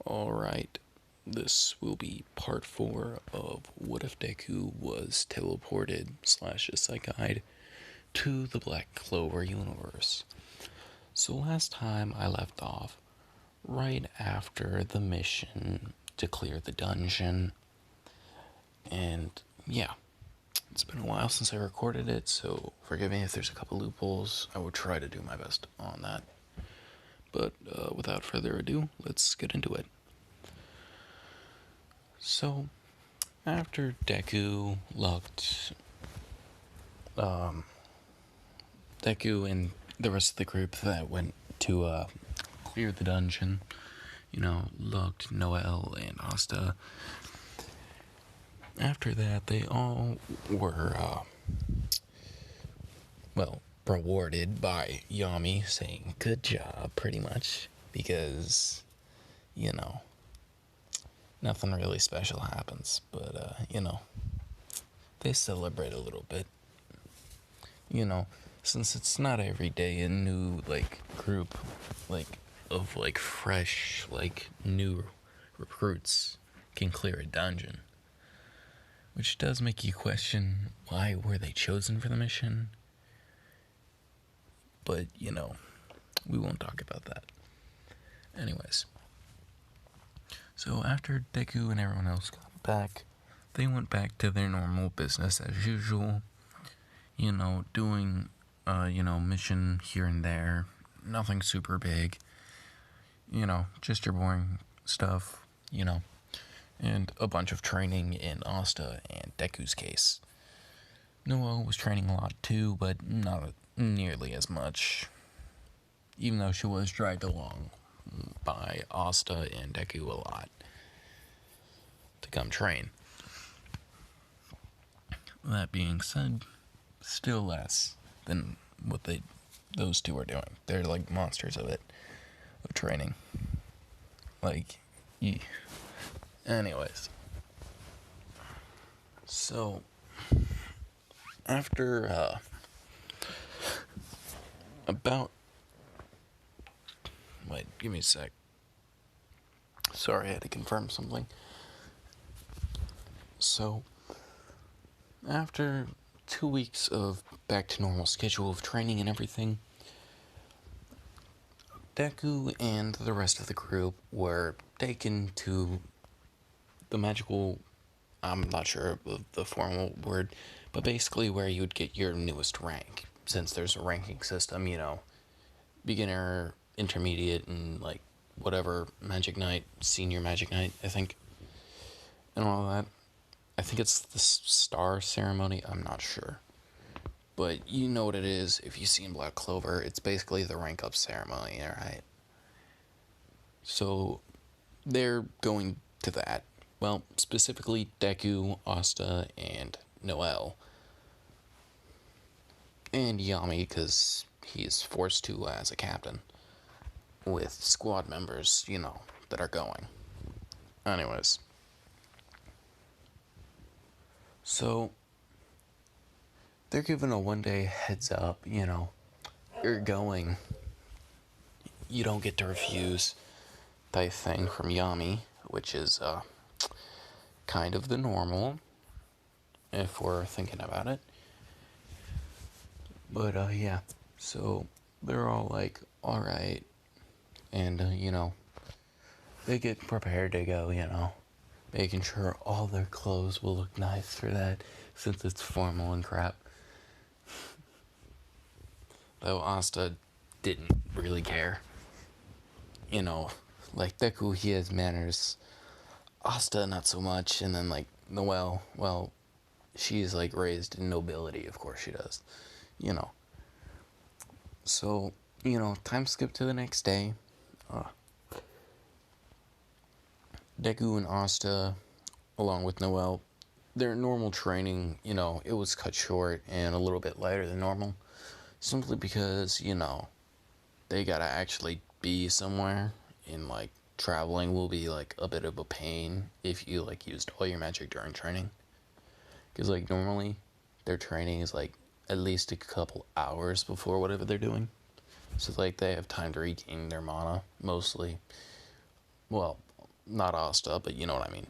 Alright, this will be part 4 of What If Deku was teleported slash isekai to the Black Clover universe. So last time I left off, right after the mission to clear the dungeon, and yeah, it's been a while since I recorded it, so forgive me if there's a couple loopholes. I will try to do my best on that. But without further ado, let's get into it. So, after Deku looked, Deku and the rest of the group that went to clear the dungeon, looked Noel and Asta. After that, they all were, rewarded by Yami saying, "Good job," pretty much, because, nothing really special happens, but, they celebrate a little bit. Since it's not every day a new, group, of, fresh, new recruits can clear a dungeon. Which does make you question, why were they chosen for the mission? But, we won't talk about that. Anyways. So after Deku and everyone else got back, they went back to their normal business as usual. Doing, mission here and there. Nothing super big. Just your boring stuff, and a bunch of training in Asta and Deku's case. Noelle was training a lot too, but not nearly as much, even though she was dragged along by Asta and Deku a lot to come train. That being said, still less than what those two are doing. They're like monsters of training. Anyways. So, after, wait, give me a sec. Sorry, I had to confirm something. So, after 2 weeks of back to normal schedule of training and everything, Deku and the rest of the group were taken to the magical, I'm not sure of the formal word, but basically where you would get your newest rank, since there's a ranking system, beginner, intermediate, and whatever, Magic Knight, Senior Magic Knight, I think, and all that. I think it's the star ceremony, I'm not sure. But you know what it is if you see in Black Clover, it's basically the rank up ceremony, alright? So, they're going to that. Well, specifically Deku, Asta, and Noel. And Yami, because he's forced to as a captain. With squad members, that are going. Anyways. So, they're given a one-day heads up, you're going. You don't get to refuse type thing from Yami, which is, kind of the normal, if we're thinking about it. But, yeah, so they're all like, alright, and, they get prepared to go, making sure all their clothes will look nice for that, since it's formal and crap. Though Asta didn't really care. Deku, he has manners. Asta, not so much. And then, Noelle, well, she's, raised in nobility. Of course she does. So, time skip to the next day. Deku and Asta, along with Noelle, their normal training, it was cut short and a little bit lighter than normal. Simply because, they gotta actually be somewhere, and, traveling will be, a bit of a pain if you, used all your magic during training. Because, normally, their training is, at least a couple hours before whatever they're doing. So, they have time to regain their mana, mostly. Well, not Asta, but you know what I mean.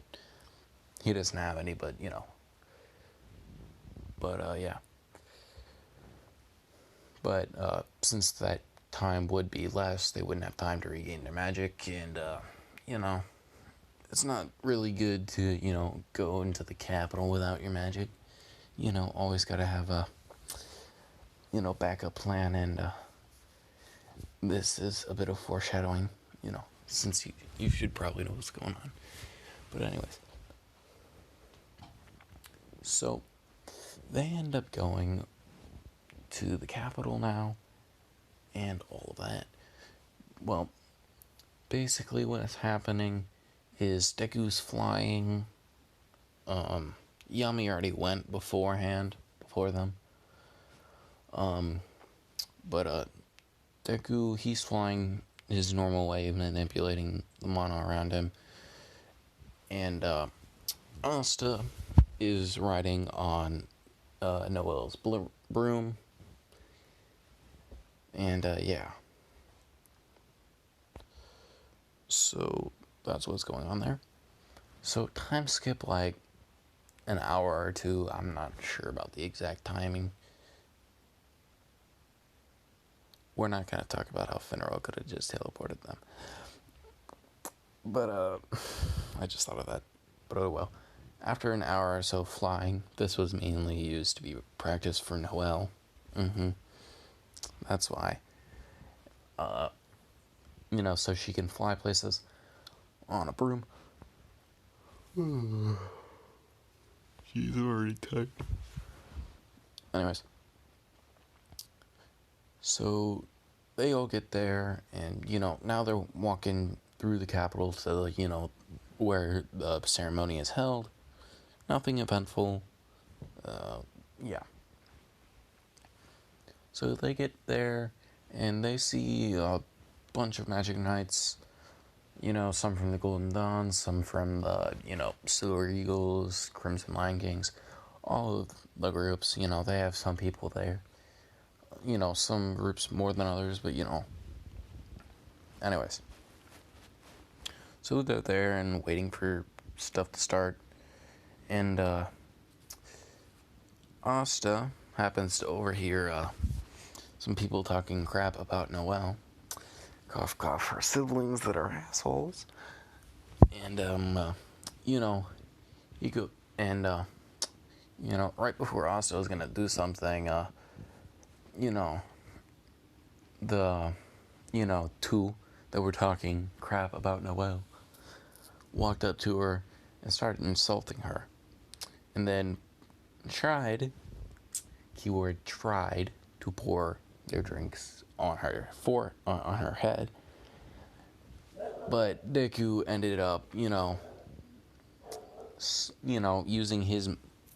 He doesn't have any, but you know. But yeah. But since that time would be less, they wouldn't have time to regain their magic, and you know, it's not really good to, you know, go into the capital without your magic. You know, always gotta have a, you know, backup plan, and this is a bit of foreshadowing, you know, since you should probably know what's going on. But anyways, so they end up going to the capital now, and all of that. Well, basically what's happening is Deku's flying. Yami already went beforehand, before them. But Deku, he's flying his normal way, manipulating the mana around him. And Asta is riding on Noel's broom. And yeah. So that's what's going on there. So time skip like an hour or two. I'm not sure about the exact timing. We're not going to talk about how Finro could have just teleported them. But I just thought of that. But oh well. After an hour or so flying, this was mainly used to be practice for Noelle. That's why. You know, so she can fly places on a broom. She's already tired. Anyways. So they all get there, and, you know, now they're walking through the capital to, you know, where the ceremony is held. Nothing eventful. Yeah. So they get there, and they see a bunch of Magic Knights. You know, some from the Golden Dawn, some from the, you know, Silver Eagles, Crimson Lion Kings. All of the groups, you know, they have some people there. You know, some groups more than others, but, you know. Anyways. So they're there and waiting for stuff to start. And, Asta happens to overhear, some people talking crap about Noelle. Cough, cough, her siblings that are assholes. And, you know, you go, and, you know, right before Asta was gonna do something, you know, the, you know, two that were talking crap about Noelle walked up to her and started insulting her. And then tried, keyword tried, to pour their drinks on her on her head. But Deku ended up, you know, using his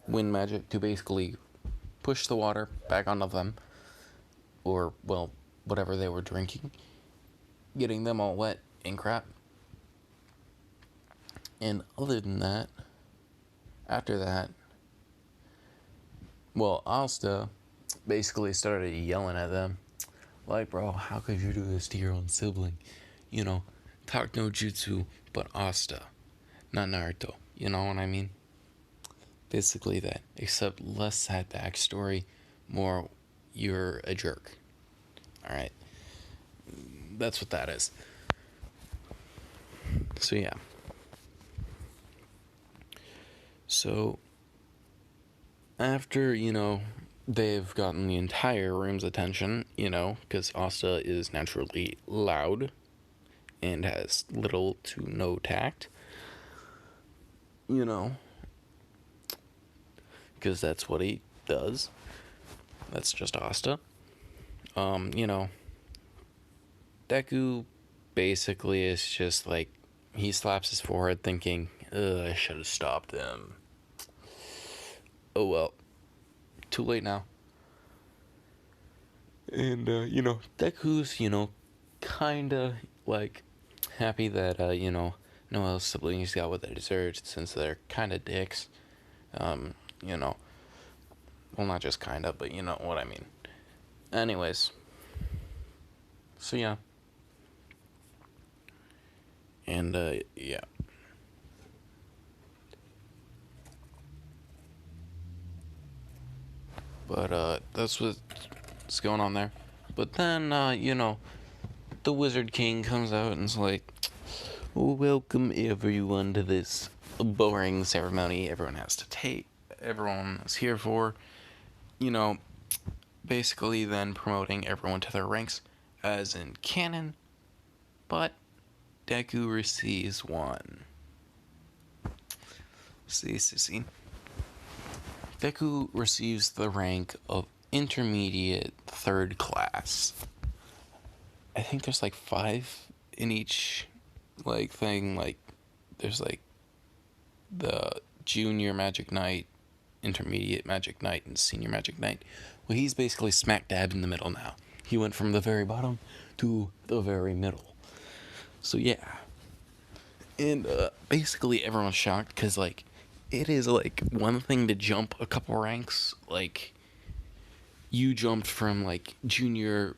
wind magic to basically push the water back onto them, or, well, whatever they were drinking, getting them all wet and crap. And other than that, after that, well, Asta basically started yelling at them. Like, bro, how could you do this to your own sibling? You know, talk no jutsu, but Asta, not Naruto. You know what I mean? Basically that. Except less sad backstory, more you're a jerk. Alright. That's what that is. So, yeah. So, after, you know, they've gotten the entire room's attention, you know, because Asta is naturally loud and has little to no tact, you know, because that's what he does. That's just Asta. You know, Deku basically is just like, he slaps his forehead thinking, ugh, I should have stopped him. Oh well, too late now. And, you know, Deku's, you know, kinda, like, happy that, you know, Noelle's siblings got what they deserved, since they're kinda dicks. You know, well, not just kinda, but you know what I mean. Anyways, so yeah. And, yeah. But that's what's going on there. But then, the Wizard King comes out and is like, welcome everyone to this boring ceremony everyone has to take, everyone is here for. You know, basically then promoting everyone to their ranks as in canon, but Deku receives one. See. Deku receives the rank of intermediate third class. I think there's like 5 in each like thing. Like there's like the junior Magic Knight, intermediate Magic Knight, and senior Magic Knight. Well, he's basically smack dab in the middle now. He went from the very bottom to the very middle. So yeah. And basically everyone's shocked because like it is like one thing to jump a couple ranks. Like you jumped from like junior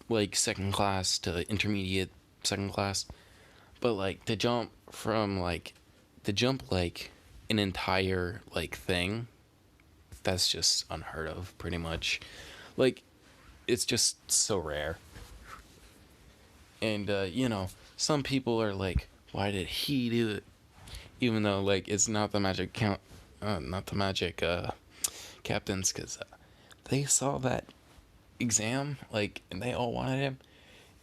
like second class to intermediate second class, but like to jump like an entire like thing, that's just unheard of pretty much. Like it's just so rare. And some people are like, why did he do it? Even though like it's not the magic count, not the magic captains, because they saw that exam like and they all wanted him.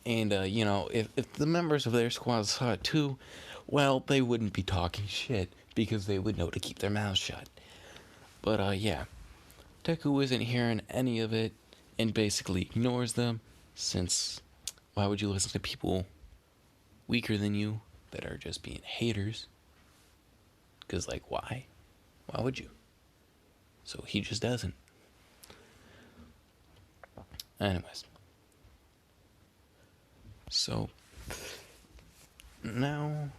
And if the members of their squad saw it too, well, they wouldn't be talking shit because they would know to keep their mouths shut. But yeah, Deku isn't hearing any of it and basically ignores them, since why would you listen to people weaker than you that are just being haters? Because, like, why? Why would you? So he just doesn't. Anyways. So, now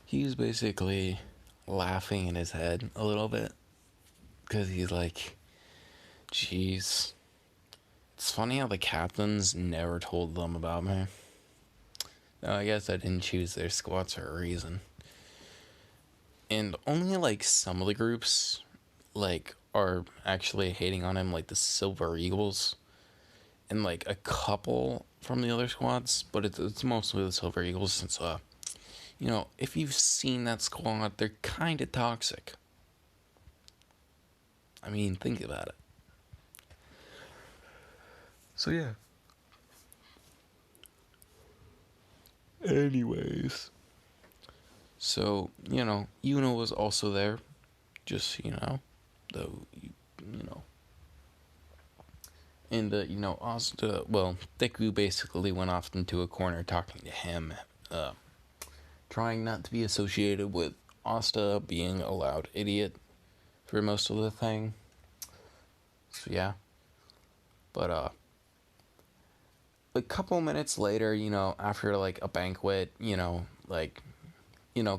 he's basically laughing in his head a little bit. Because he's like, jeez. It's funny how the captains never told them about me. No, I guess I didn't choose their squads for a reason. And only like some of the groups like are actually hating on him, like the Silver Eagles, and like a couple from the other squads, but it's mostly the Silver Eagles, since if you've seen that squad, they're kind of toxic. I mean, think about it. So yeah. Anyways. So, Yuno was also there. Just, though, you know. And, Asta, well, Deku basically went off into a corner talking to him, trying not to be associated with Asta being a loud idiot for most of the thing. So, yeah. But, a couple minutes later, after, like, a banquet,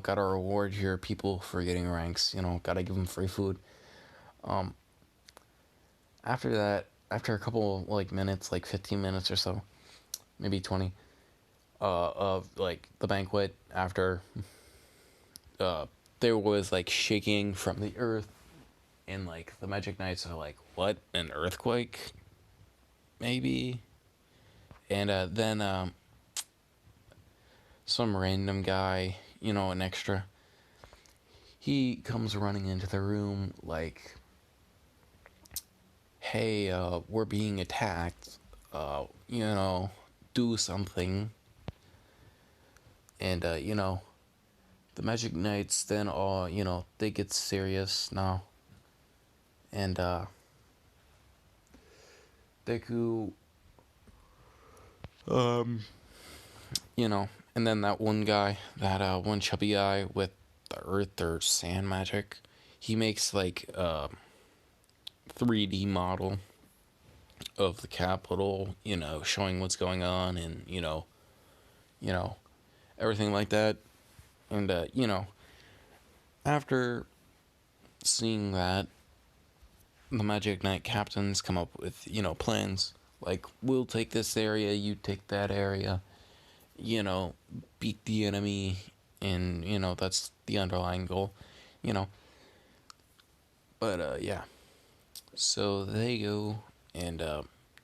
gotta reward your people for getting ranks, gotta give them free food. After that, after a couple, like, minutes, like 15 minutes or so, maybe 20, of, like, the banquet, after, there was, like, shaking from the earth, and, like, the Magic Knights are like, what, an earthquake? Maybe? And, then, some random guy, an extra, he comes running into the room, like, hey, we're being attacked, do something. And, the Magic Knights then all, they get serious now. And, Deku, and then that one guy, that, one chubby guy with the earth or sand magic, he makes, like, 3D model of the capital, showing what's going on and, everything like that. And, after seeing that, the Magic Knight captains come up with, plans. Like, we'll take this area, you take that area, beat the enemy, and, that's the underlying goal, But, yeah. So they go and,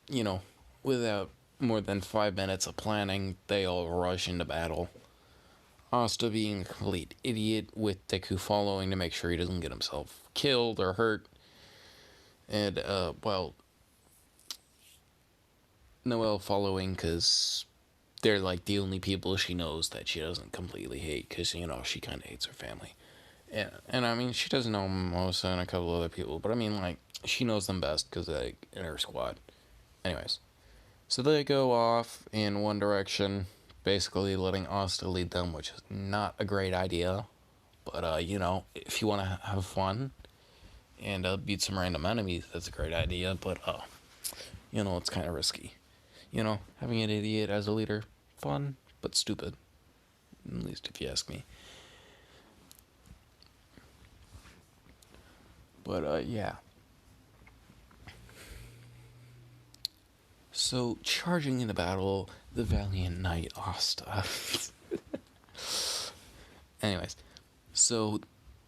you know, without more than 5 minutes of planning, they all rush into battle. Asta being a complete idiot, with Deku following to make sure he doesn't get himself killed or hurt. And, well, Noelle following because they're like the only people she knows that she doesn't completely hate, because, you know, she kind of hates her family. And I mean, she doesn't know Mimosa and a couple other people, but I mean, like, she knows them best because they're like, in her squad. Anyways, so they go off in one direction, basically letting Asta lead them, which is not a great idea. But, you know, if you want to have fun and beat some random enemies, that's a great idea. But, you know, it's kind of risky. You know, having an idiot as a leader, fun, but stupid. At least if you ask me. But, yeah. So, charging into battle, the valiant knight Asta. Anyways, so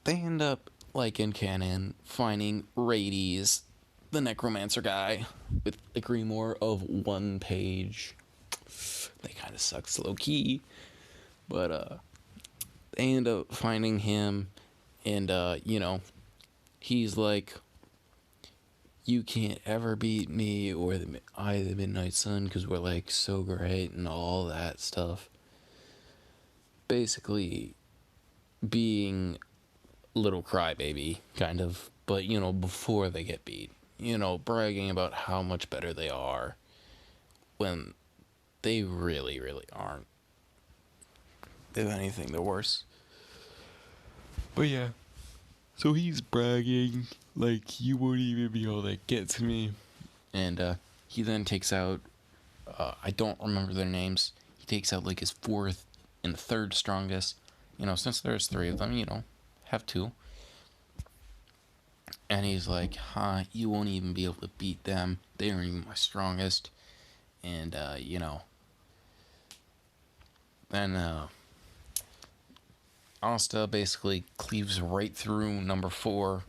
they end up, like in canon, finding Rades, the necromancer guy, with a grimoire of 1 page. They kind of sucks low key, but they end up finding him, and you know, he's like, "You can't ever beat me or the Midnight Sun because we're like so great," and all that stuff. Basically, being little crybaby, kind of, but, you know, before they get beat. You know, bragging about how much better they are when they really, really aren't. If anything, they're worse. But yeah, so he's bragging like, "You won't even be able to get to me." And he then takes out, I don't remember their names. He takes out like his fourth and third strongest. You know, since there's three of them, you know, have two. And he's like, you won't even be able to beat them. They aren't even my strongest. And, you know, then Asta basically cleaves right through number 4.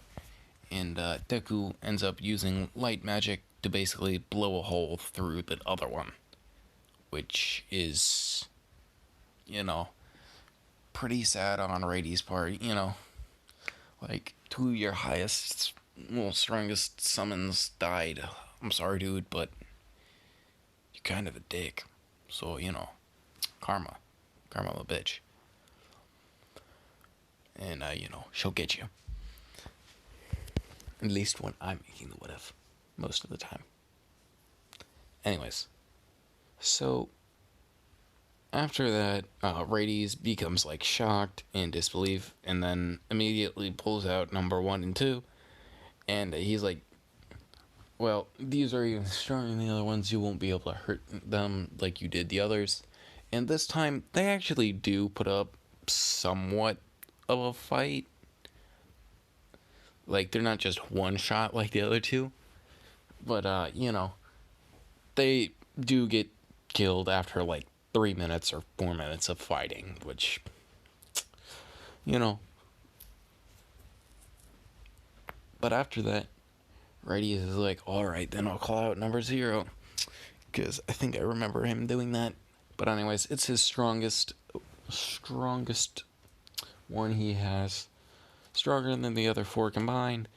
And Deku ends up using light magic to basically blow a hole through the other one. Which is, you know, pretty sad on Radi's part, you know. Like, 2 of your highest, well, strongest summons died. I'm sorry, dude, but you're kind of a dick. So, you know, karma. Karma the bitch. And, you know, she'll get you. At least when I'm making the what if. Most of the time. Anyways. So, after that, Rades becomes, like, shocked and disbelief. And then immediately pulls out number 1 and 2. And he's like, well, these are even stronger than the other ones. You won't be able to hurt them like you did the others. And this time, they actually do put up somewhat of a fight. Like, they're not just one shot like the other two. But, you know, they do get killed after, like, 3 minutes or 4 minutes of fighting, which, you know. But after that, Radius is like, alright, then I'll call out number 0. Because I think I remember him doing that. But anyways, it's his strongest one he has. Stronger than the other 4 combined.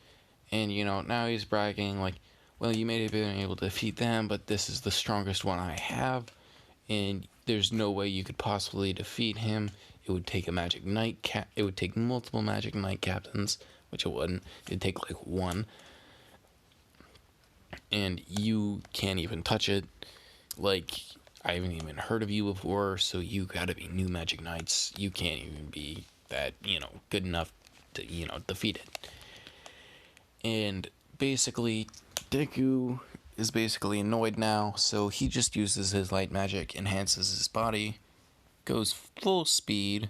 And, you know, now he's bragging like, well, you may have been able to defeat them, but this is the strongest one I have. And there's no way you could possibly defeat him. It would take a magic knight it would take multiple magic knight captains, which it wouldn't. It'd take like 1. And you can't even touch it. Like, I haven't even heard of you before, so you gotta be new magic knights. You can't even be that, you know, good enough to, you know, defeat it. And basically, Deku is basically annoyed now, so he just uses his light magic, enhances his body, goes full speed.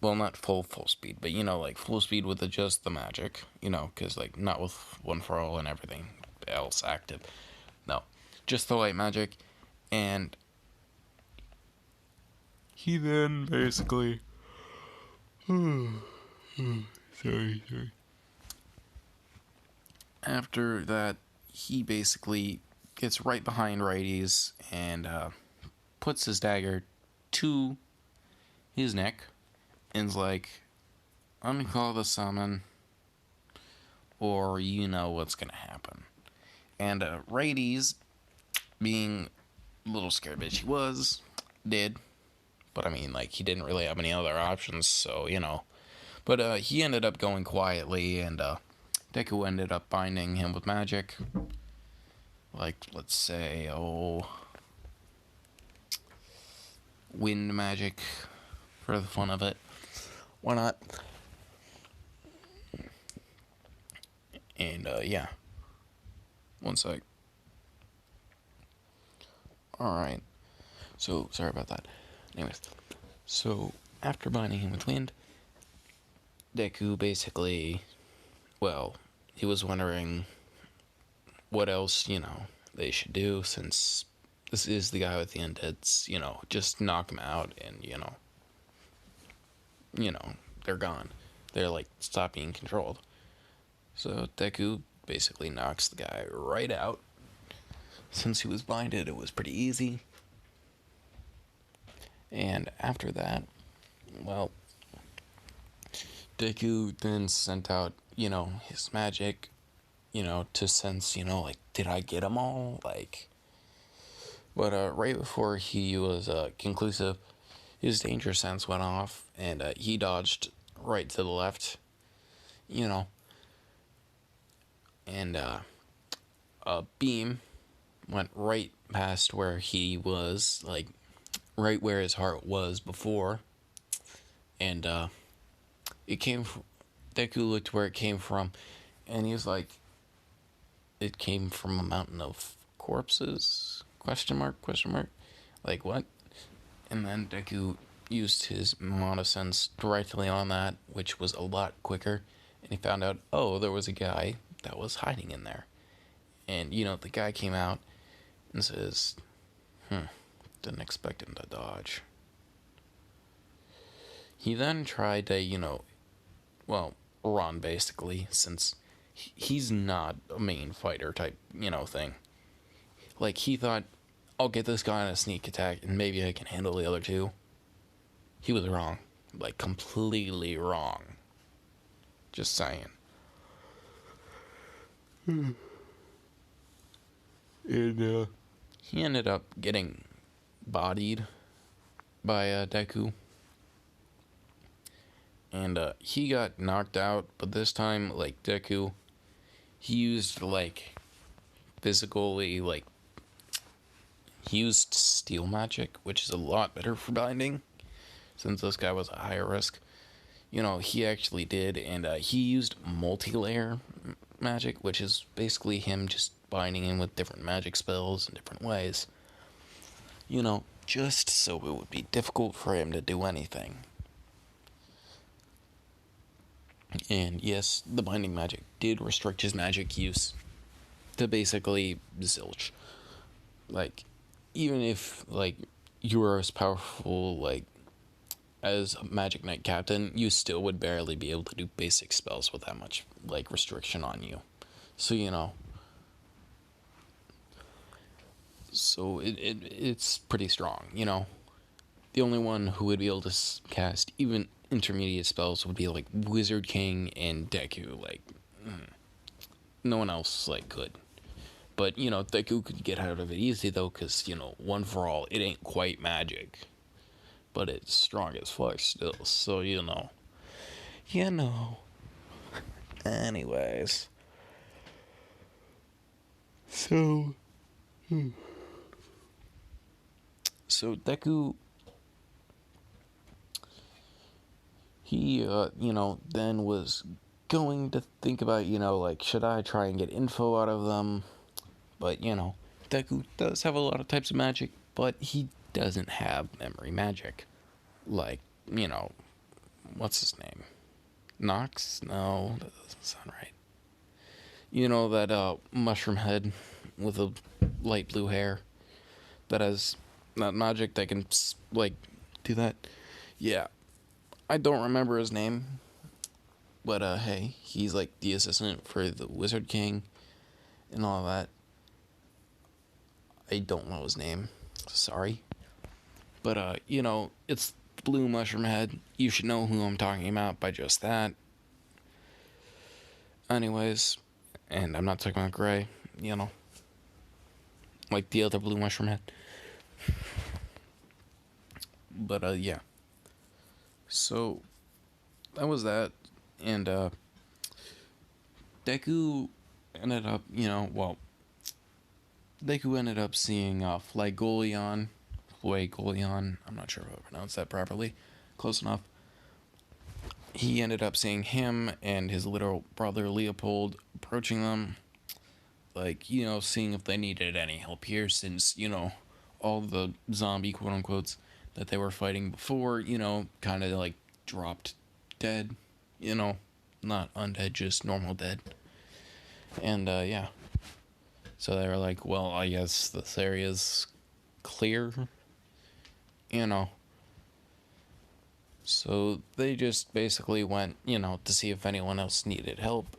Well, not full speed, but, you know, like, full speed with just the magic, you know, because, like, not with One for All and everything else active. No, just the light magic, and he then basically... sorry. after that, he basically gets right behind Righties and puts his dagger to his neck and's like, I'm gonna call the summon, or you know what's gonna happen. And Righties, being a little scared bitch he was, did. But I mean, like, he didn't really have any other options, so, you know. But he ended up going quietly, and Deku ended up binding him with magic. Like, let's say, wind magic, for the fun of it. Why not? And, yeah. One sec. Alright. So, sorry about that. Anyways. So, after binding him with wind, Deku basically, well, he was wondering what else, you know, they should do since this is the guy with the undeads, you know, just knock him out and, they're gone. They're like, stop being controlled. So Deku basically knocks the guy right out. Since he was blinded, it was pretty easy. And after that, well, Deku then sent out, his magic, to sense, like, did I get them all? Like, but right before he was conclusive, his danger sense went off, and he dodged right to the left, and a beam went right past where he was, like, right where his heart was before, and it came from, Deku looked where it came from, and he was like, it came from a mountain of corpses? Question mark? Like, what? And then Deku used his monosense directly on that, which was a lot quicker, and he found out, oh, there was a guy that was hiding in there. And, the guy came out and says, didn't expect him to dodge. He then tried to, run, basically, since he's not a main fighter type, thing. Like, he thought, I'll get this guy on a sneak attack, and maybe I can handle the other two. He was wrong. Like, completely wrong. Just saying. And, he ended up getting bodied by Deku. And he got knocked out, but this time, like, Deku, he used, like, physically, like, he used steel magic, which is a lot better for binding, since this guy was a higher risk. He actually did, and he used multi-layer magic, which is basically him just binding him with different magic spells in different ways. Just so it would be difficult for him to do anything. And yes, the binding magic did restrict his magic use to basically zilch. Like, even if, like, you were as powerful, like, as a Magic Knight Captain, you still would barely be able to do basic spells with that much, like, restriction on you. So, so it's pretty strong, The only one who would be able to cast even intermediate spells would be, like, Wizard King and Deku. Like, no one else, like, could. But, Deku could get out of it easy, though, because, one for all, it ain't quite magic. But it's strong as fuck still, so, Anyways. So Deku, he, then was going to think about, like, should I try and get info out of them? But, Deku does have a lot of types of magic, but he doesn't have memory magic. Like, what's his name? Nox? No, that doesn't sound right. That mushroom head with the light blue hair that has that magic that can, like, do that. Yeah, I don't remember his name, but hey, he's like the assistant for the Wizard King, and all that. I don't know his name. Sorry. But, it's Blue Mushroom Head. You should know who I'm talking about by just that. Anyways, and I'm not talking about Gray, like the other Blue Mushroom Head. But, yeah. So, that was that. And, Deku ended up, Deku ended up seeing Flagoleon. I'm not sure if I pronounced that properly. Close enough. He ended up seeing him and his little brother Leopold approaching them. Like, seeing if they needed any help here since, all the zombie quote unquotes that they were fighting before, kind of like dropped dead. Not undead, just normal dead. And, yeah. So they were like, well, I guess this area's clear. So they just basically went, to see if anyone else needed help.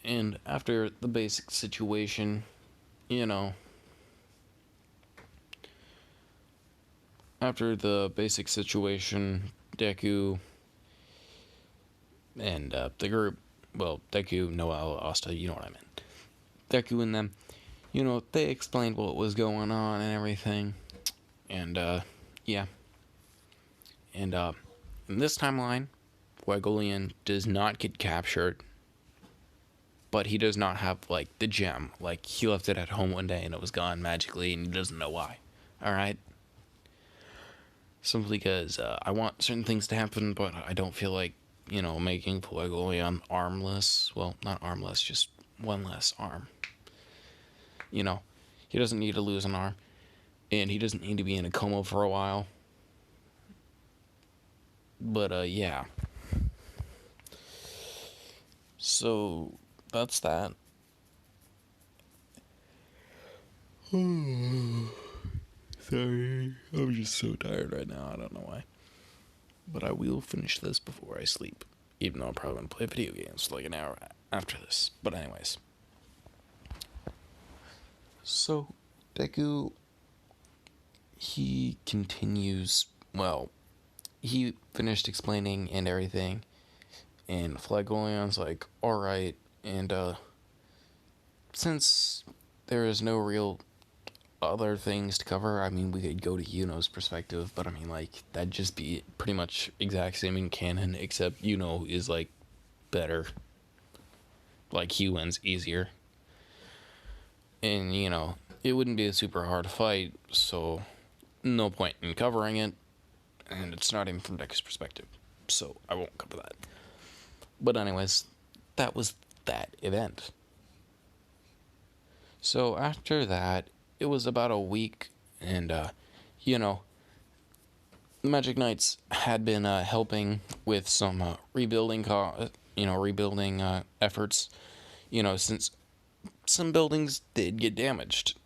And after the basic situation, Deku and the group, well, Deku, Noel, Asta, you know what I meant. Deku and them, they explained what was going on and everything. And, yeah. And, in this timeline, Fuegoleon does not get captured, but he does not have, like, the gem. Like, he left it at home one day and it was gone magically and he doesn't know why. Alright? Simply because I want certain things to happen, but I don't feel like, making Fuegoleon armless. Well, not armless, just one less arm. He doesn't need to lose an arm, and he doesn't need to be in a coma for a while. But, yeah. So, that's that. Sorry, I'm just so tired right now, I don't know why. But I will finish this before I sleep, even though I'm probably going to play video games for like an hour after this. But anyways. So, Deku, he continues, well, he finished explaining and everything, and Flagoleon's like, alright, and, since there is no real other things to cover, I mean, we could go to Yuno's perspective, but I mean, like, that'd just be pretty much exact same in canon, except Yuno is, like, better. Like, he wins easier. And, it wouldn't be a super hard fight, so no point in covering it, and it's not even from Deku's perspective, so I won't cover that. But anyways, that was that event. So after that, it was about a week, and, the Magic Knights had been helping with some rebuilding efforts, since some buildings did get damaged.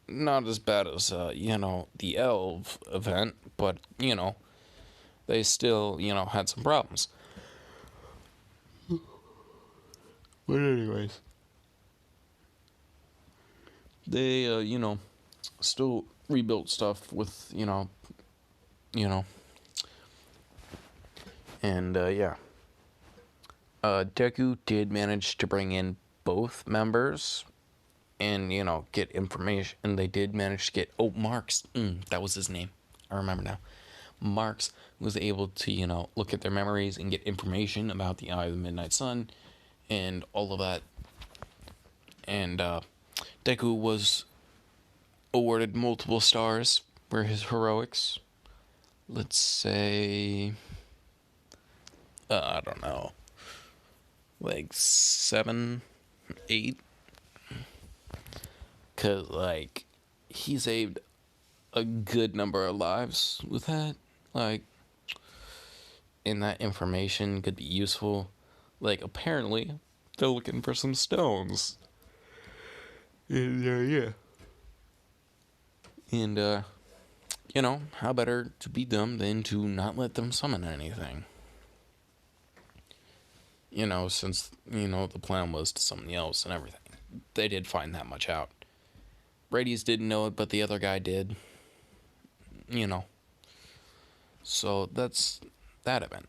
Not as bad as, the Elf event, but, they still, had some problems. But anyways, they, still rebuilt stuff with, and, yeah. Deku did manage to bring in both members and, get information. And they did manage to get, Marks. That was his name. I remember now. Marks was able to, look at their memories and get information about the Eye of the Midnight Sun and all of that. And, Deku was awarded multiple stars for his heroics. Let's say, I don't know, like 7, 8. Cause, like, he saved a good number of lives with that. Like, and that information could be useful. Like, apparently, they're looking for some stones. And, yeah. And, how better to beat them than to not let them summon anything? Since, the plan was to summon the elves and everything. they did find that much out. Radius didn't know it, but the other guy did. You know. So that's that event.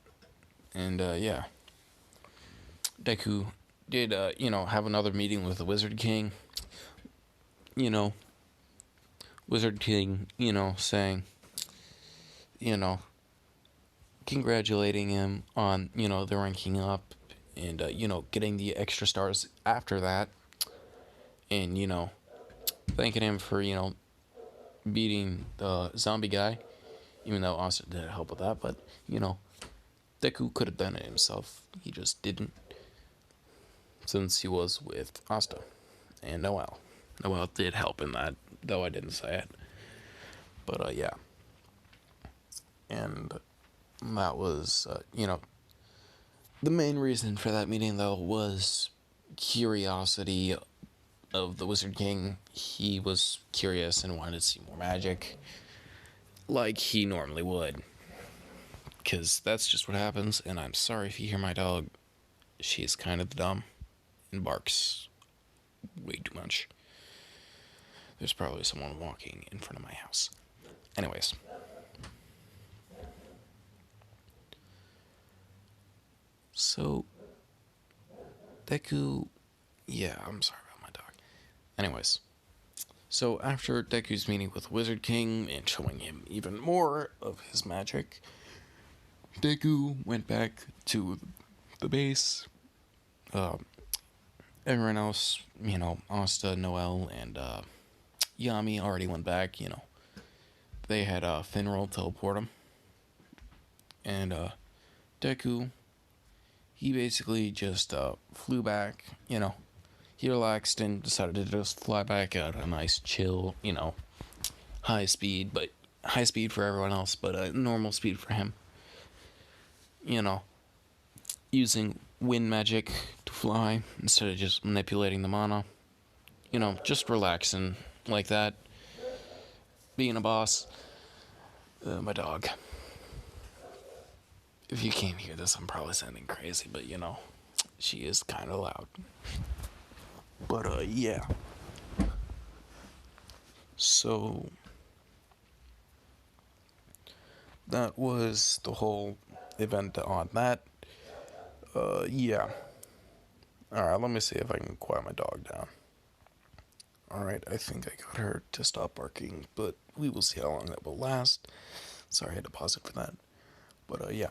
And yeah, Deku did have another meeting with the Wizard King. You know, Wizard King, saying, you know, congratulating him on, the ranking up and, getting the extra stars after that. And, thanking him for, beating the zombie guy, even though Asta didn't help with that. But, Deku could have done it himself. He just didn't, since he was with Asta and Noel. Noel did help in that, though I didn't say it. But, yeah. And that was, the main reason for that meeting, though, was curiosity of the Wizard King. He was curious and wanted to see more magic, like he normally would. Because that's just what happens, and I'm sorry if you hear my dog. She's kind of dumb and barks way too much. There's probably someone walking in front of my house. Anyways. So, Deku... Yeah, I'm sorry about my dog. Anyways. So, after Deku's meeting with Wizard King and showing him even more of his magic, Deku went back to the base. Everyone else, Asta, Noel, and Yami already went back, They had Finral teleport him. And Deku, he basically just flew back, He relaxed and decided to just fly back at a nice chill, high speed, but high speed for everyone else, but normal speed for him. Using wind magic to fly instead of just manipulating the mana. Just relaxing like that. Being a boss. My dog. If you can't hear this, I'm probably sounding crazy, but she is kind of loud. But yeah. So that was the whole event on that. Yeah. Alright, let me see if I can quiet my dog down. Alright, I think I got her to stop barking, but we will see how long that will last. Sorry, I had to pause it for that. But, yeah.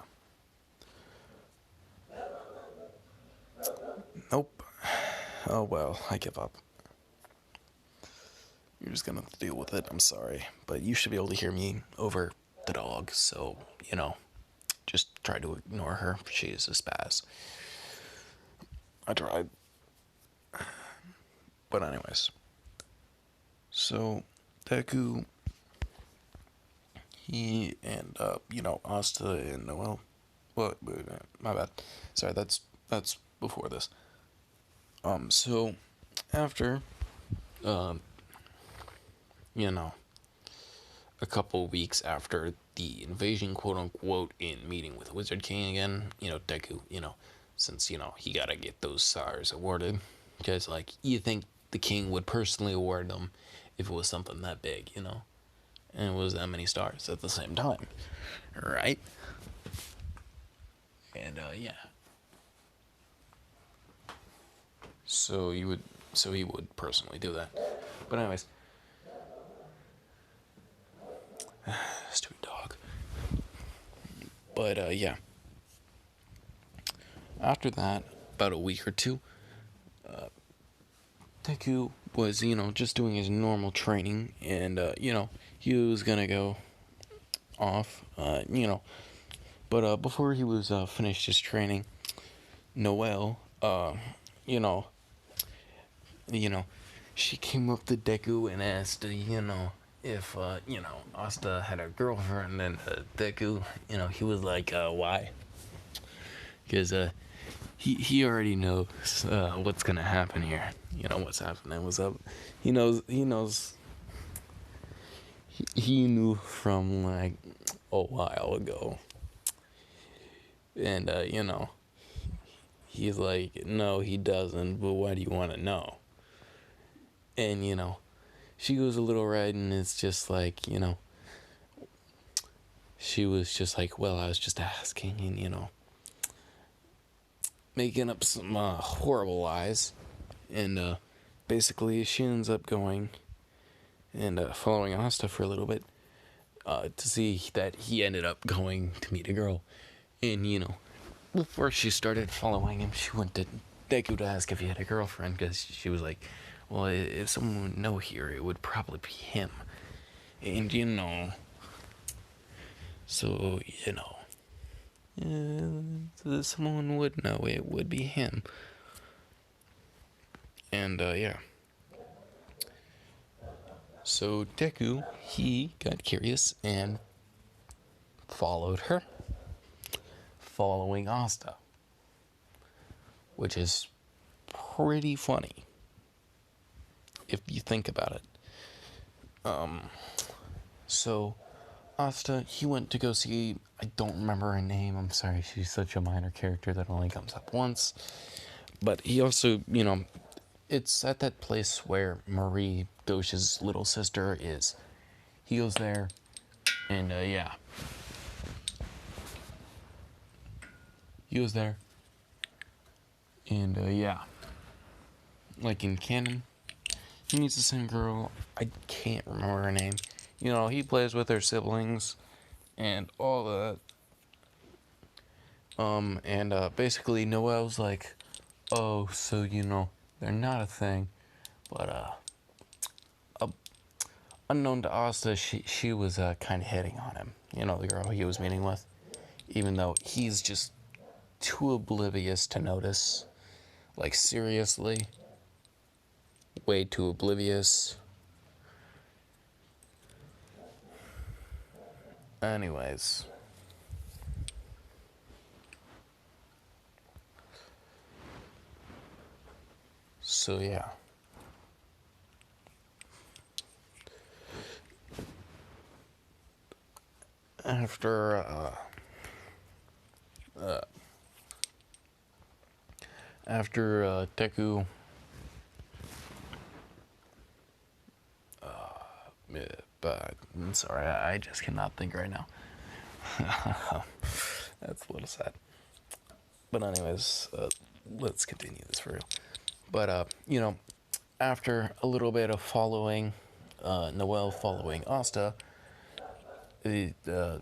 Nope. Oh well, I give up. You're just gonna have to deal with it, I'm sorry. But you should be able to hear me over the dog, so, just try to ignore her. She is a spaz. I tried. But anyways. So, Deku, he and, Asta and Noel. What? My bad. Sorry, that's before this. So, after, a couple weeks after the invasion, quote unquote, in meeting with Wizard King again, Deku, since, he gotta get those stars awarded. Because, you think the king would personally award them if it was something that big, and it was that many stars at the same time, right? And, yeah. So he would personally do that. But anyways. Stupid dog. But, yeah. After that, about a week or two, Deku was, just doing his normal training, and, he was gonna go off, but, before he was, finished his training, Noelle, she came up to Deku and asked, if, Asta had a girlfriend, and, Deku, he was like, why? Because, he already knows what's gonna happen here. What's happening, what's up. He knows he knew from a while ago. And he's like, no, he doesn't, but why do you want to know? And, she goes a little red, and it's just like, she was just like, well, I was just asking, and, making up some horrible lies. And basically, she ends up going and following Asta for a little bit to see that he ended up going to meet a girl. And, before she started following him, she went to Deku to ask if he had a girlfriend, because she was like, well, if someone would know here, it would probably be him. And, so, someone would know it would be him. And, yeah. So, Deku, he got curious and followed her, following Asta, which is pretty funny if you think about it. So Asta, he went to go see, I don't remember her name, I'm sorry, she's such a minor character that only comes up once. But he also, it's at that place where Marie, Dosh's little sister, is. He goes there, and yeah. He goes there, and yeah. Like in canon, he meets the same girl, I can't remember her name. He plays with her siblings and all that. And basically Noelle's like, oh, so they're not a thing. But unknown to Asta, she was kind of hitting on him. The girl he was meeting with, even though he's just too oblivious to notice. Like, seriously, way too oblivious. Anyways, so yeah. After Deku but I'm sorry, I just cannot think right now. That's a little sad. But anyways, let's continue this for real. But after a little bit of following, Noelle following Asta, Deku,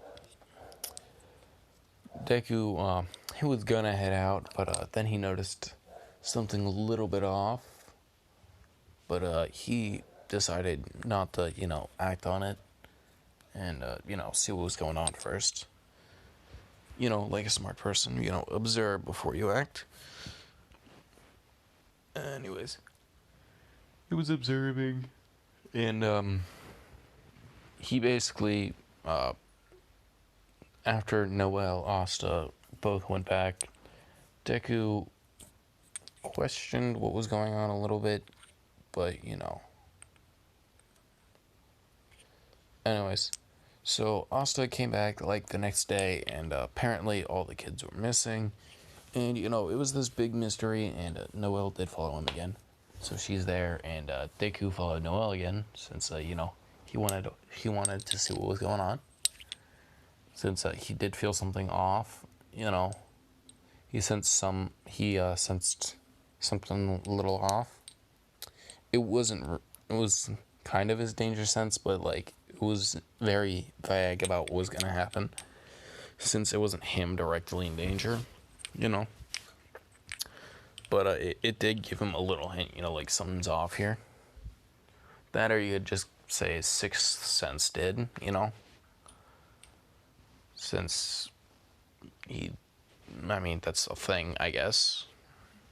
he was gonna head out, but then he noticed something a little bit off. But he decided not to, act on it and, see what was going on first. Like a smart person, observe before you act. Anyways, he was observing, and, he basically, after Noelle, Asta both went back, Deku questioned what was going on a little bit, but, Anyways, so Asta came back, like, the next day, and apparently all the kids were missing, and, it was this big mystery, and Noelle did follow him again, so she's there, and Deku followed Noelle again, since, he wanted to see what was going on, since he did feel something off, he sensed something a little off. It was kind of his danger sense, but, like, it was very vague about what was gonna happen, since it wasn't him directly in danger, But it did give him a little hint, like, something's off here. That, or you could just say his sixth sense did, Since that's a thing, I guess.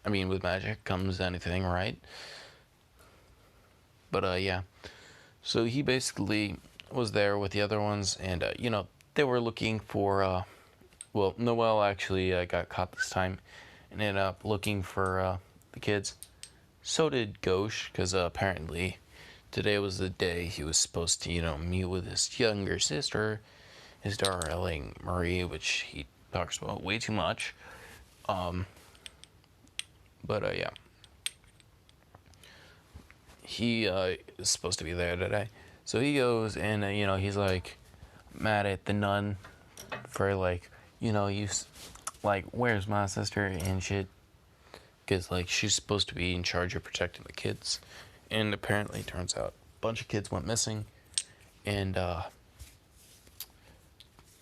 With magic comes anything, right? But, yeah. So he basically was there with the other ones, and, they were looking for, well, Noelle actually got caught this time and ended up looking for the kids. So did Gauche, because apparently today was the day he was supposed to, meet with his younger sister, his darling Marie, which he talks about way too much. But, yeah. he is supposed to be there today. So he goes and, he's like mad at the nun for like, like, where's my sister and shit. Because, like, she's supposed to be in charge of protecting the kids. And apparently, turns out, a bunch of kids went missing. And,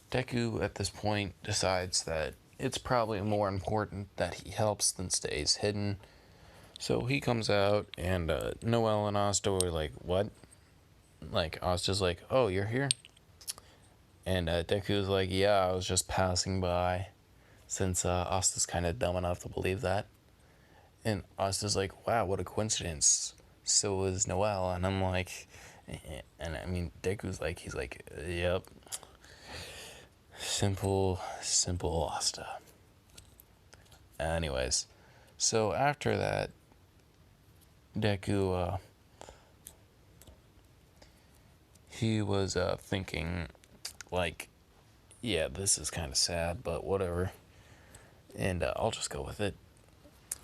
Deku, at this point, decides that it's probably more important that he helps than stays hidden. So he comes out, and Noelle and Asta were like, what? Like, Asta's like, oh, you're here? And Deku's like, yeah, I was just passing by. Since Asta's kind of dumb enough to believe that. And Asta's like, wow, what a coincidence. So is Noelle. And I'm like, and I mean, Deku's like, he's like, yep. Simple Asta. Anyways, so after that, Deku, he was thinking, like, yeah, this is kind of sad, but whatever. And I'll just go with it.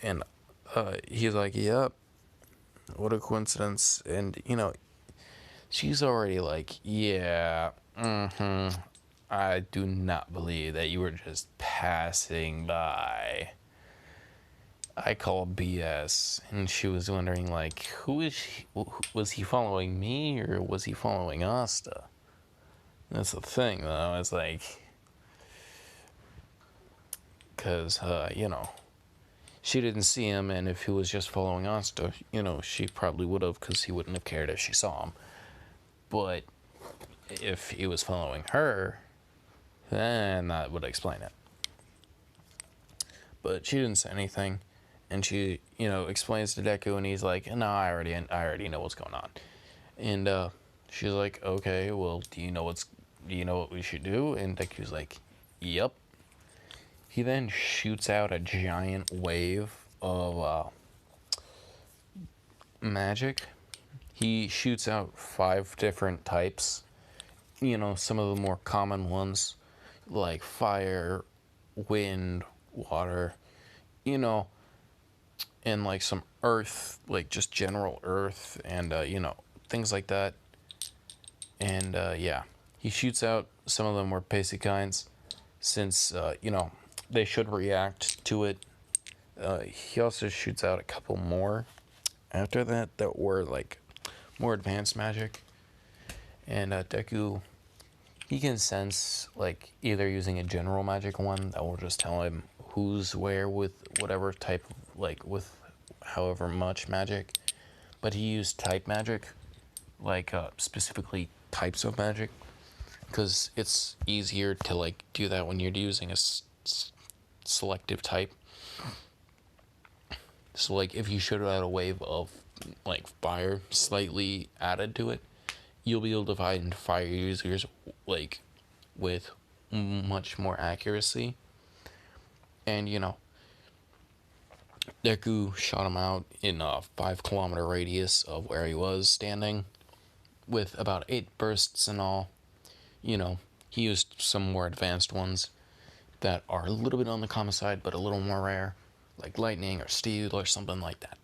And he's like, yep, what a coincidence. And, she's already like, yeah, I do not believe that you were just passing by. I call BS. And she was wondering, like, who is he? Was he following me or was he following Asta? That's the thing, though. It's like, because, she didn't see him, and if he was just following Asta, she probably would have, because he wouldn't have cared if she saw him. But if he was following her, then that would explain it. But she didn't say anything, and she, explains to Deku, and he's like, no, I already know what's going on. And she's like, okay, well, do you know what we should do? And Deku's like, yep. He then shoots out a giant wave of magic. He shoots out 5 different types. Some of the more common ones, like fire, wind, water, and like some earth, like just general earth, and, things like that. And, yeah. He shoots out some of the more basic kinds, since, they should react to it. He also shoots out a couple more after that were like more advanced magic. And Deku, he can sense, like, either using a general magic one that will just tell him who's where with whatever type of, like, with however much magic. But he used type magic, like specifically types of magic, because it's easier to, like, do that when you're using a selective type. So, like, if you shoot out a wave of, like, fire slightly added to it, you'll be able to find fire users, like, with much more accuracy. And, Deku shot him out in a 5-kilometer radius of where he was standing, with about 8 bursts in all. He used some more advanced ones that are a little bit on the common side, but a little more rare, like lightning or steel or something like that.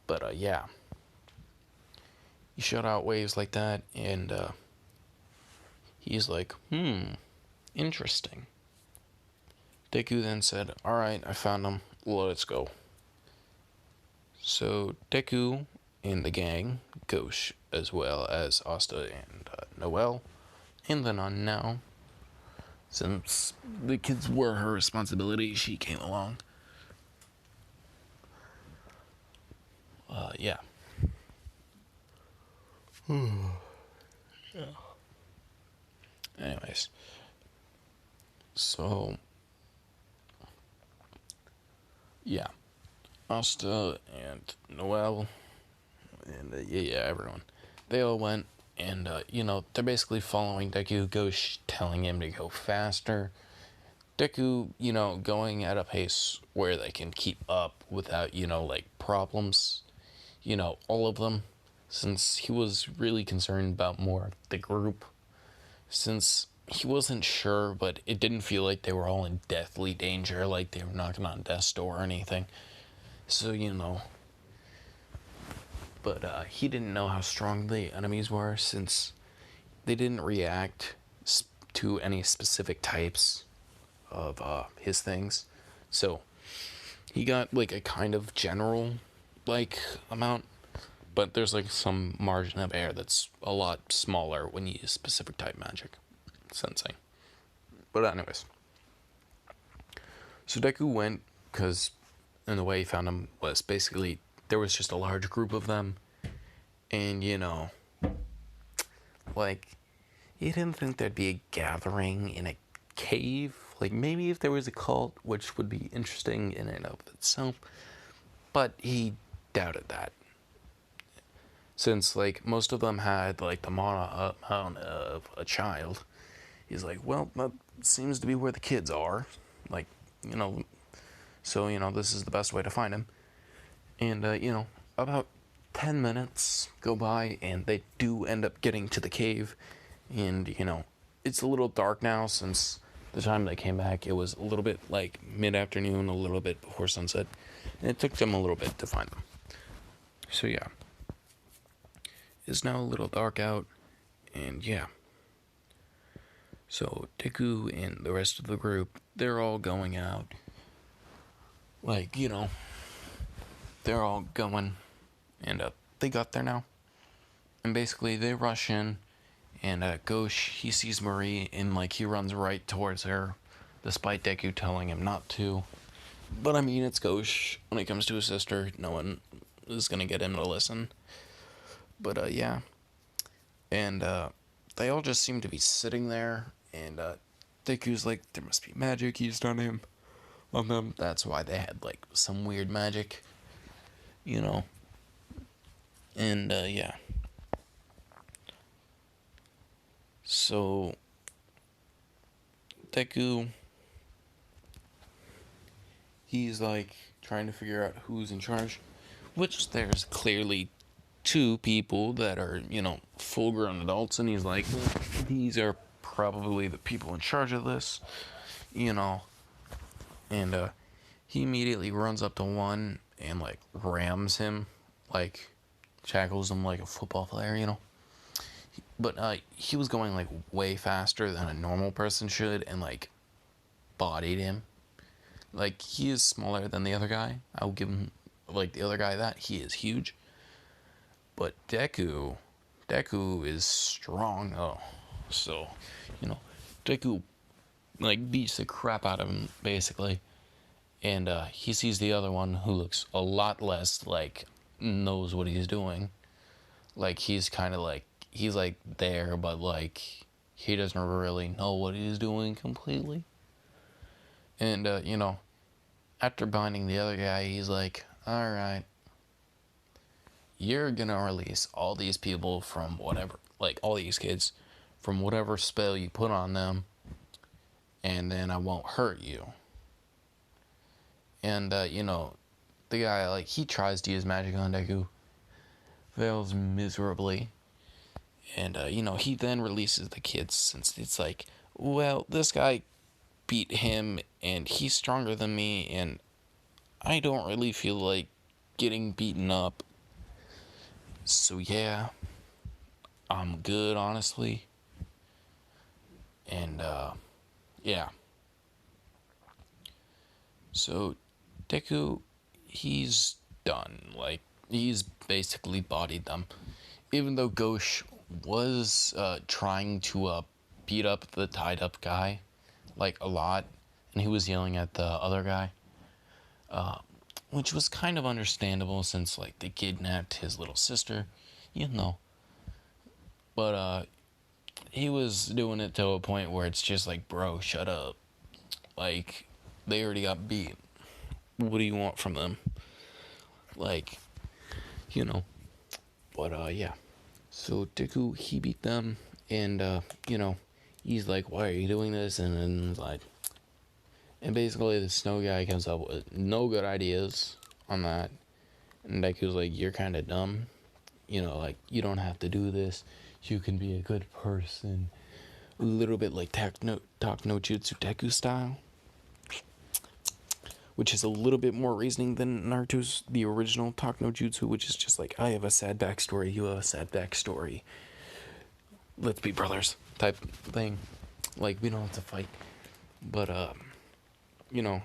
But yeah, he shot out waves like that, and he's like, interesting. Deku then said, alright, I found him, let's go. So Deku and the gang, Ghosh, as well as Asta and Noelle, and the nun now. Since the kids were her responsibility, she came along. Yeah. Yeah. Anyways. So, yeah. Asta and Noelle, and everyone. They all went, and, they're basically following Deku, Ghosh telling him to go faster. Deku, going at a pace where they can keep up without, like, problems. All of them. Since he was really concerned about more the group. Since he wasn't sure, but it didn't feel like they were all in deathly danger, like they were knocking on death's door or anything. So, but he didn't know how strong the enemies were since they didn't react to any specific types of his things. So he got like a kind of general like amount, but there's like some margin of error that's a lot smaller when you use specific type magic sensing. But anyways, so Deku went because, and the way he found him was basically there was just a large group of them, and like you didn't think there'd be a gathering in a cave. Like maybe if there was a cult, which would be interesting in and of itself, but he doubted that. Since like most of them had like the amount of a child, he's like, well, that seems to be where the kids are. Like, you know, so this is the best way to find him. And about 10 minutes go by, and they do end up getting to the cave. And it's a little dark now since the time they came back. It was a little bit like mid-afternoon, a little bit before sunset, and it took them a little bit to find them. So yeah, it's now a little dark out, and yeah. So Deku and the rest of the group, they're all going out. Like, they're all going, and they got there now. And basically, they rush in, and Ghosh, he sees Marie, and like he runs right towards her, despite Deku telling him not to. But I mean, it's Ghosh. When it comes to his sister, no one is gonna get him to listen. But yeah, and they all just seem to be sitting there, and Deku's like, there must be magic used on him, on them. That's why they had like some weird magic, and yeah. So Deku, he's like trying to figure out who's in charge, which there's clearly two people that are, full grown adults, and he's like, well, these are probably the people in charge of this, and he immediately runs up to one and like rams him, like tackles him like a football player. But he was going like way faster than a normal person should, and like bodied him. Like, he is smaller than the other guy. I'll give him, like, the other guy that. He is huge. But Deku is strong. Oh, so, Deku, like, beats the crap out of him, basically. And he sees the other one who looks a lot less, like, knows what he's doing. Like, he's kind of like, he's, like, there, but, like, he doesn't really know what he's doing completely. And, after binding the other guy, he's like, alright, you're gonna release all these people from whatever, like, all these kids from whatever spell you put on them, and then I won't hurt you. And, the guy, like, he tries to use magic on Deku, fails miserably, and, he then releases the kids, since it's like, well, this guy beat him, and he's stronger than me, and I don't really feel like getting beaten up. So yeah, I'm good, honestly. And yeah. So Deku, he's done. Like, he's basically bodied them. Even though Ghosh was trying to beat up the tied up guy, like, a lot, and he was yelling at the other guy, which was kind of understandable since, like, they kidnapped his little sister, but he was doing it to a point where it's just like, bro, shut up. Like, they already got beat. What do you want from them? Like, but yeah. So Deku, he beat them, and he's like, why are you doing this? And then like, and basically the snow guy comes up with no good ideas on that, and Deku's like, you're kind of dumb, like, you don't have to do this, you can be a good person, a little bit like talk no jutsu Deku style, which is a little bit more reasoning than Naruto's the original Talk no Jutsu, which is just like, I have a sad backstory, you have a sad backstory, let's be brothers type thing. Like, we don't have to fight. But you know,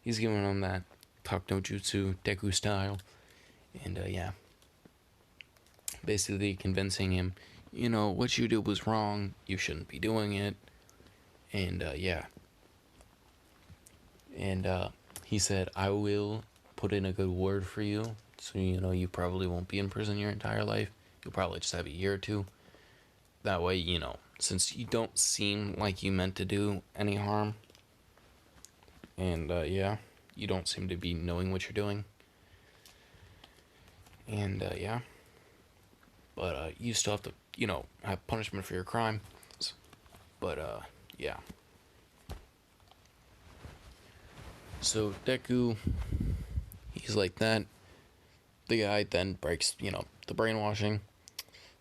he's giving him that Talk no Jutsu Deku style, and yeah, basically convincing him, what you did was wrong, you shouldn't be doing it, and yeah, and he said, I will put in a good word for you, so you probably won't be in prison your entire life. You'll probably just have a year or two. That way, since you don't seem like you meant to do any harm, and yeah, you don't seem to be knowing what you're doing, and yeah, but you still have to, have punishment for your crime. But yeah. So Deku, he's like that. The guy then breaks, the brainwashing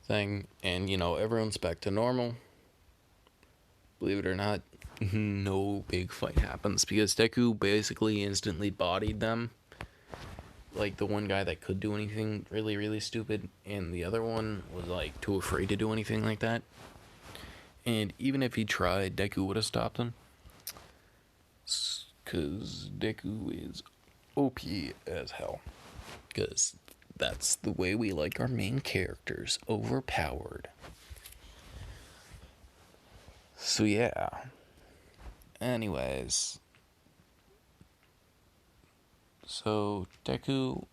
thing, and everyone's back to normal. Believe it or not, no big fight happens because Deku basically instantly bodied them. Like the one guy that could do anything really, really stupid, and the other one was like too afraid to do anything like that. And even if he tried, Deku would have stopped him. Because Deku is OP as hell. Because that's the way we like our main characters, overpowered. So yeah. Anyways. So Deku,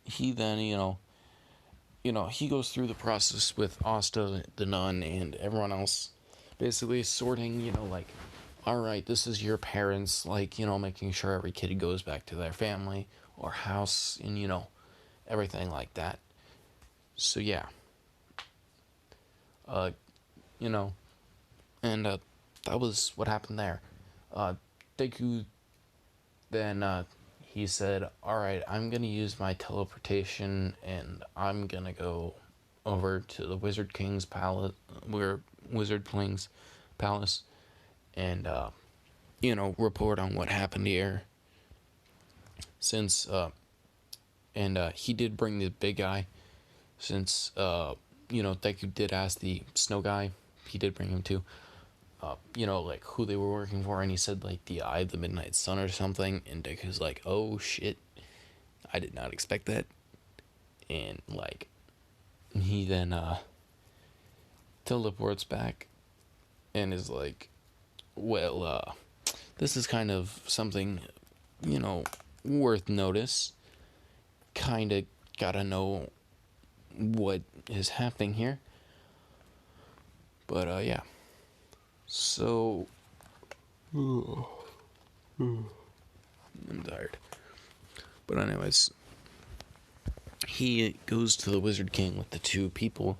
he then, he goes through the process with Asta, the nun, and everyone else, basically sorting, like, alright, this is your parents, like, making sure every kid goes back to their family or house, and, everything like that. So, yeah. You know, and, that was what happened there. Deku then, he said, alright, I'm gonna use my teleportation, and I'm gonna go over to the Wizard King's palace, Wizard King's palace, and, report on what happened here. Since, and he did bring the big guy, since, Deku did ask the snow guy, he did bring him too, like who they were working for, and he said like the Eye of the Midnight Sun or something, and Deku's like, oh shit, I did not expect that, and like, he then, teleports back, and is like, well, this is kind of something, worth notice. Kinda gotta know what is happening here. But, yeah. So, I'm tired. But anyways, he goes to the Wizard King with the two people,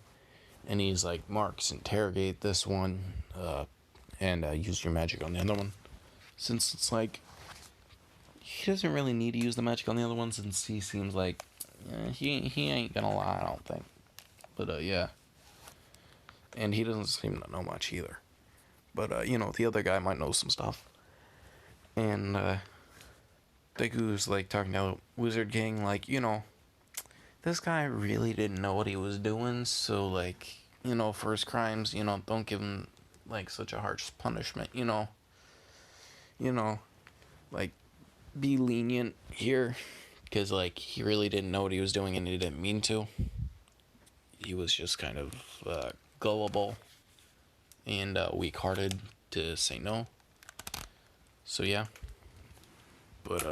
and he's like, Marks, interrogate this one, and use your magic on the other one. Since it's like, he doesn't really need to use the magic on the other one, since he seems like, he ain't gonna lie, I don't think. But, yeah. And he doesn't seem to know much either. But, the other guy might know some stuff. And, Deku's, like, talking to Wizard King, like, this guy really didn't know what he was doing, so, like, for his crimes, don't give him, like, such a harsh punishment, like, be lenient here, because, like, he really didn't know what he was doing, and he didn't mean to. He was just kind of, gullible and weak-hearted to say no. So yeah. But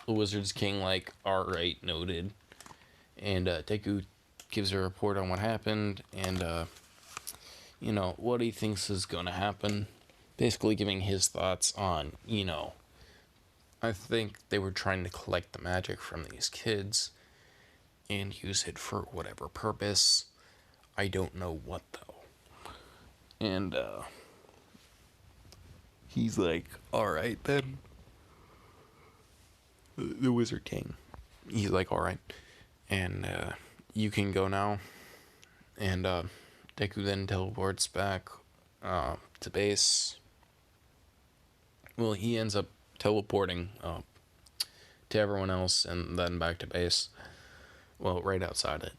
the Wizard's King, like, alright, noted. And Deku gives a report on what happened, and what he thinks is gonna happen. Basically giving his thoughts on, I think they were trying to collect the magic from these kids and use it for whatever purpose. I don't know what though. And he's like, alright then. The Wizard King. He's like, alright. And you can go now. And Deku then teleports back to base. Well, he ends up teleporting to everyone else and then back to base. Well, right outside it.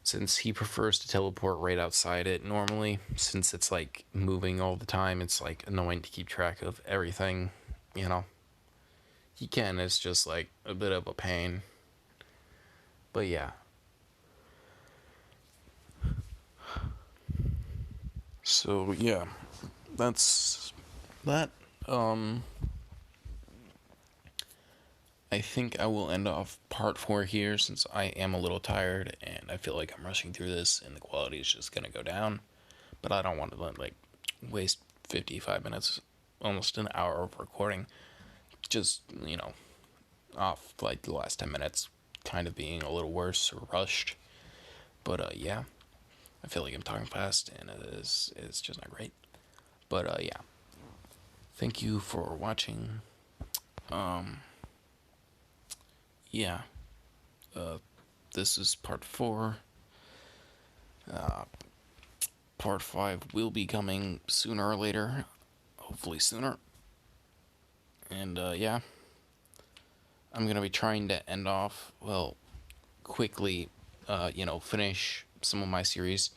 Since he prefers to teleport right outside it normally, since it's like moving all the time, it's like annoying to keep track of everything, you know. He can, it's just like a bit of a pain. But yeah. So yeah, that's that. Um I think I will end off part 4 here since I am a little tired and I feel like I'm rushing through this and the quality is just gonna go down. But I don't want to like waste 55 minutes, almost an hour of recording, just off like the last 10 minutes, kind of being a little worse or rushed. But yeah, I feel like I'm talking fast and it's just not great. But yeah, thank you for watching. Um, yeah, uh, this is part 4. Uh, part 5 will be coming sooner or later, hopefully sooner. And yeah, I'm gonna be trying to end off, well, quickly, finish some of my series.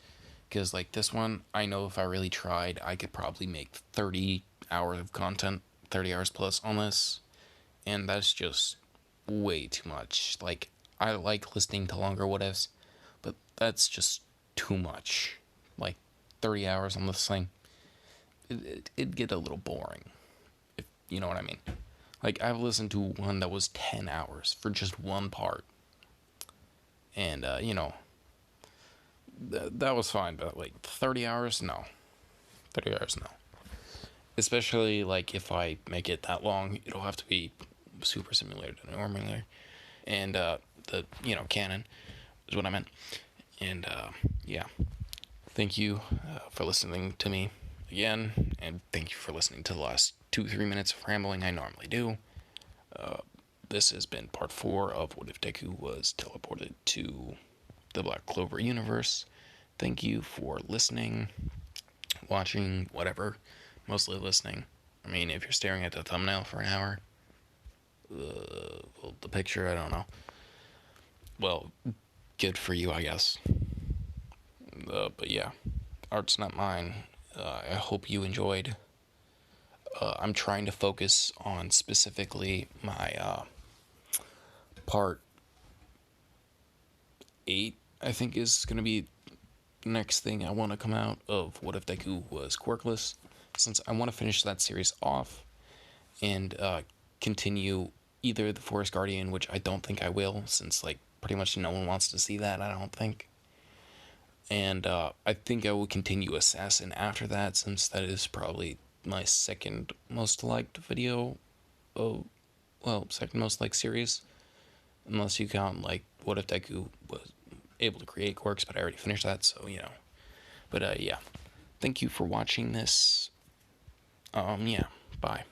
Because, like, this one, I know if I really tried, I could probably make 30 hours of content, 30 hours plus on this. And that's just way too much. Like, I like listening to longer what ifs, but that's just too much. Like, 30 hours on this thing, it'd get a little boring, if you know what I mean. Like, I've listened to one that was 10 hours for just one part. And, that was fine, but like 30 hours, no. 30 hours, no. Especially like if I make it that long, it'll have to be super simulated normally. And the canon is what I meant. And yeah, thank you for listening to me again, and thank you for listening to the last 2-3 minutes of rambling I normally do. This has been part 4 of What If Deku Was Teleported to the Black Clover universe. Thank you for listening, watching, whatever. Mostly listening. I mean, if you're staring at the thumbnail for an hour, well, the picture, I don't know. Well, good for you, I guess. But yeah, art's not mine. I hope you enjoyed. I'm trying to focus on specifically my part 8, I think is going to be the next thing I want to come out of What If Deku Was Quirkless, since I want to finish that series off and continue either The Forest Guardian, which I don't think I will, since like pretty much no one wants to see that, I don't think. And I think I will continue Assassin after that, since that is probably my second most liked video. Oh, well, second most liked series, unless you count like What If Deku was able to create quirks, but I already finished that, so you know. But yeah, thank you for watching this. Yeah, bye.